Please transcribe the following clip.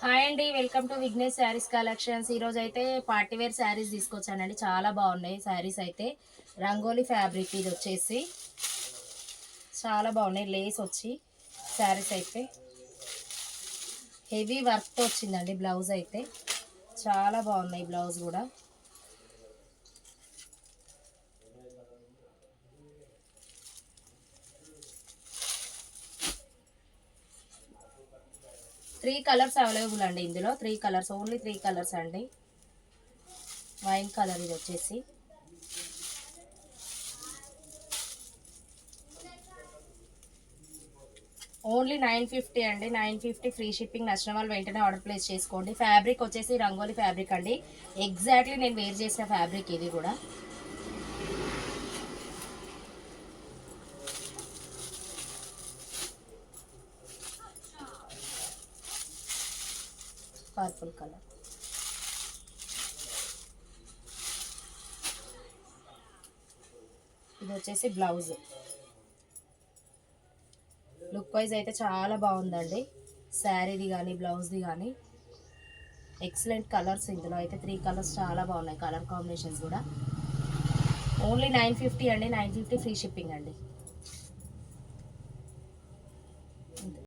Hi అండి, welcome to Vignesh saris collections. ఈరోజు అయితే పార్టీ వేర్ శారీస్ తీసుకొచ్చానండి. చాలా బాగున్నాయి శారీస్ అయితే. రంగోలీ ఫ్యాబ్రిక్ ఇది వచ్చేసి చాలా బాగున్నాయి. లేస్ వచ్చి శారీస్ అయితే హెవీ వర్క్తో వచ్చిందండి. బ్లౌజ్ అయితే చాలా బాగున్నాయి. బ్లౌజ్ కూడా త్రీ కలర్స్ అవైలబుల్ అండి. ఇందులో ఓన్లీ త్రీ కలర్స్ అండి. వైన్ కలర్ ఇది వచ్చేసి ఓన్లీ 950 అండి. 950 ఫ్రీ షిప్పింగ్. నచ్చిన వాళ్ళు వెంటనే ఆర్డర్ ప్లేస్ చేసుకోండి. ఫ్యాబ్రిక్ వచ్చేసి రంగోలీ ఫ్యాబ్రిక్ అండి. ఎగ్జాక్ట్లీ నేను వేర్ చేసిన ఫ్యాబ్రిక్ ఇది కూడా. పర్పుల్ కలర్ ఇది వచ్చేసి బ్లౌజ్. లుక్ వైజ్ అయితే చాలా బాగుందండి. శారీది కానీ బ్లౌజ్ది కానీ ఎక్సలెంట్ కలర్స్. ఇందులో అయితే త్రీ కలర్స్ చాలా బాగున్నాయి. కలర్ కాంబినేషన్స్ కూడా. ఓన్లీ 950 అండి. 950 ఫ్రీ షిప్పింగ్ అండి.